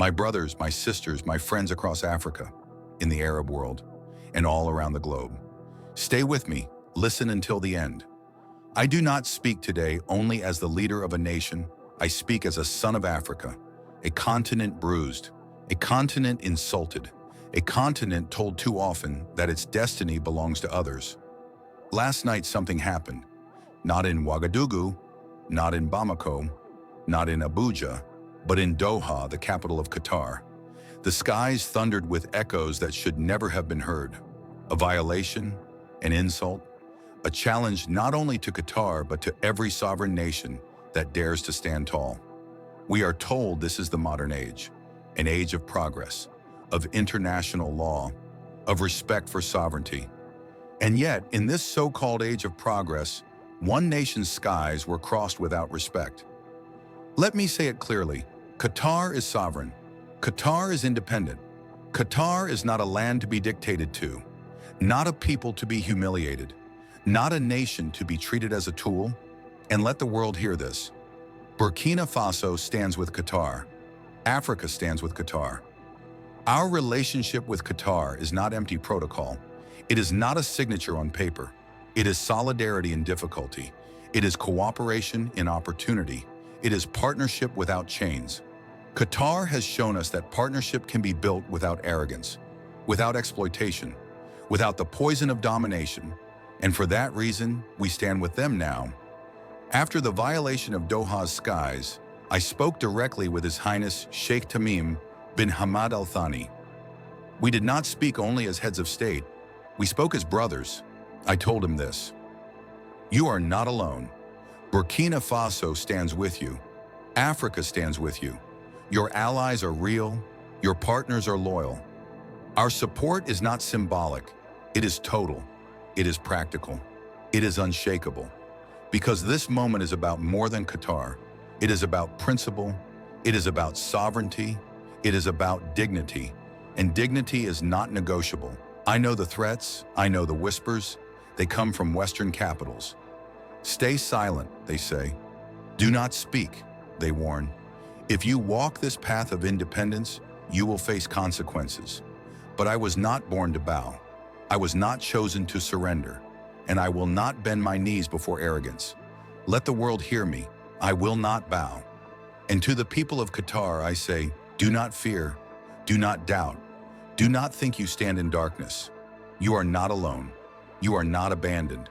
My brothers, my sisters, my friends across Africa, in the Arab world, and all around the globe. Stay with me, listen until the end. I do not speak today only as the leader of a nation. I speak as a son of Africa, a continent bruised, a continent insulted, a continent told too often that its destiny belongs to others. Last night something happened, not in Ouagadougou, not in Bamako, not in Abuja, but in Doha, the capital of Qatar. The skies thundered with echoes that should never have been heard. A violation, an insult, a challenge not only to Qatar but to every sovereign nation that dares to stand tall. We are told this is the modern age, an age of progress, of international law, of respect for sovereignty. And yet, in this so-called age of progress, one nation's skies were crossed without respect. Let me say it clearly, Qatar is sovereign. Qatar is independent. Qatar is not a land to be dictated to, not a people to be humiliated, not a nation to be treated as a tool. And let the world hear this. Burkina Faso stands with Qatar. Africa stands with Qatar. Our relationship with Qatar is not empty protocol. It is not a signature on paper. It is solidarity in difficulty. It is cooperation in opportunity. It is partnership without chains. Qatar has shown us that partnership can be built without arrogance, without exploitation, without the poison of domination, and for that reason, we stand with them now. After the violation of Doha's skies, I spoke directly with His Highness Sheikh Tamim bin Hamad Al Thani. We did not speak only as heads of state, we spoke as brothers. I told him this: you are not alone. Burkina Faso stands with you. Africa stands with you. Your allies are real. Your partners are loyal. Our support is not symbolic. It is total. It is practical. It is unshakable. Because this moment is about more than Qatar. It is about principle. It is about sovereignty. It is about dignity. And dignity is not negotiable. I know the threats. I know the whispers. They come from Western capitals. Stay silent, they say. Do not speak, they warn. If you walk this path of independence, you will face consequences. But I was not born to bow. I was not chosen to surrender. And I will not bend my knees before arrogance. Let the world hear me. I will not bow. And to the people of Qatar, I say, do not fear. Do not doubt. Do not think you stand in darkness. You are not alone. You are not abandoned.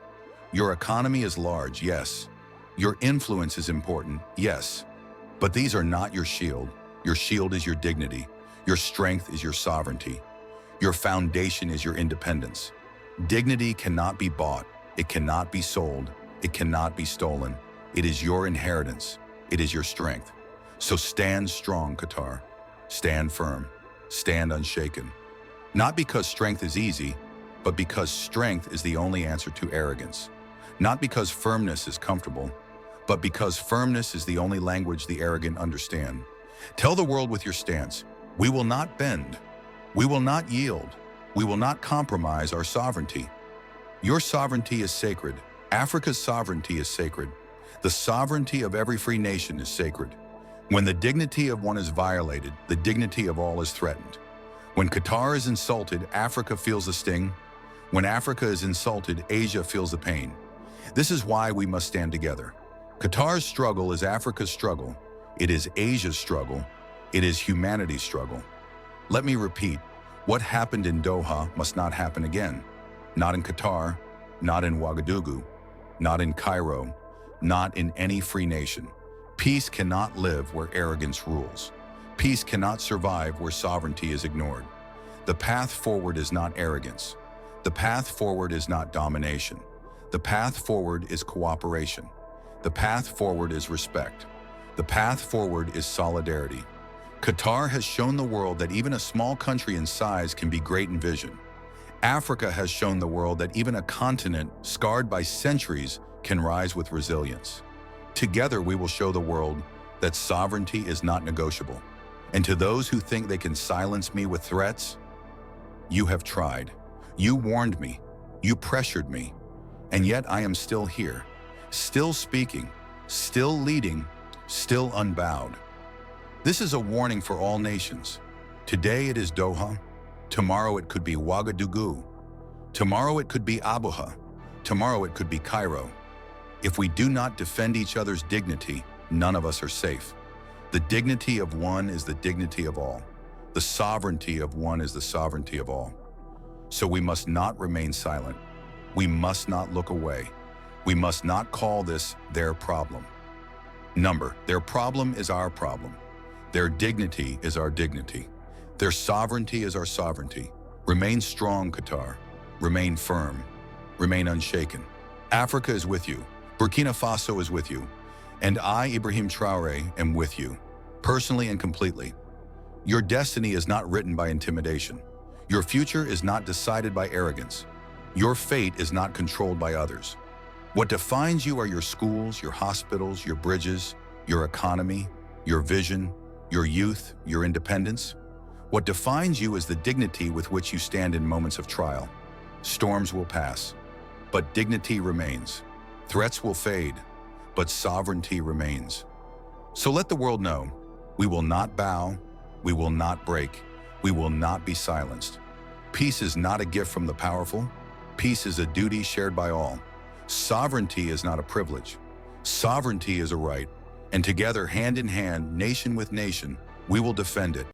Your economy is large, yes. Your influence is important, yes. But these are not your shield. Your shield is your dignity. Your strength is your sovereignty. Your foundation is your independence. Dignity cannot be bought. It cannot be sold. It cannot be stolen. It is your inheritance. It is your strength. So stand strong, Qatar. Stand firm. Stand unshaken. Not because strength is easy, but because strength is the only answer to arrogance. Not because firmness is comfortable, but because firmness is the only language the arrogant understand. Tell the world with your stance, we will not bend. We will not yield. We will not compromise our sovereignty. Your sovereignty is sacred. Africa's sovereignty is sacred. The sovereignty of every free nation is sacred. When the dignity of one is violated, the dignity of all is threatened. When Qatar is insulted, Africa feels the sting. When Africa is insulted, Asia feels the pain. This is why we must stand together. Qatar's struggle is Africa's struggle. It is Asia's struggle. It is humanity's struggle. Let me repeat, what happened in Doha must not happen again. Not in Qatar, not in Ouagadougou, not in Cairo, not in any free nation. Peace cannot live where arrogance rules. Peace cannot survive where sovereignty is ignored. The path forward is not arrogance. The path forward is not domination. The path forward is cooperation. The path forward is respect. The path forward is solidarity. Qatar has shown the world that even a small country in size can be great in vision. Africa has shown the world that even a continent scarred by centuries can rise with resilience. Together we will show the world that sovereignty is not negotiable. And to those who think they can silence me with threats, you have tried. You warned me. You pressured me. And yet I am still here, still speaking, still leading, still unbowed. This is a warning for all nations. Today it is Doha. Tomorrow it could be Ouagadougou. Tomorrow it could be Abuja. Tomorrow it could be Cairo. If we do not defend each other's dignity, none of us are safe. The dignity of one is the dignity of all. The sovereignty of one is the sovereignty of all. So we must not remain silent. We must not look away. We must not call this their problem. Their problem is our problem. Their dignity is our dignity. Their sovereignty is our sovereignty. Remain strong, Qatar. Remain firm. Remain unshaken. Africa is with you. Burkina Faso is with you. And I, Ibrahim Traoré, am with you, personally and completely. Your destiny is not written by intimidation. Your future is not decided by arrogance. Your fate is not controlled by others. What defines you are your schools, your hospitals, your bridges, your economy, your vision, your youth, your independence. What defines you is the dignity with which you stand in moments of trial. Storms will pass, but dignity remains. Threats will fade, but sovereignty remains. So let the world know, we will not bow, we will not break, we will not be silenced. Peace is not a gift from the powerful. Peace is a duty shared by all. Sovereignty is not a privilege. Sovereignty is a right. And together, hand in hand, nation with nation, we will defend it.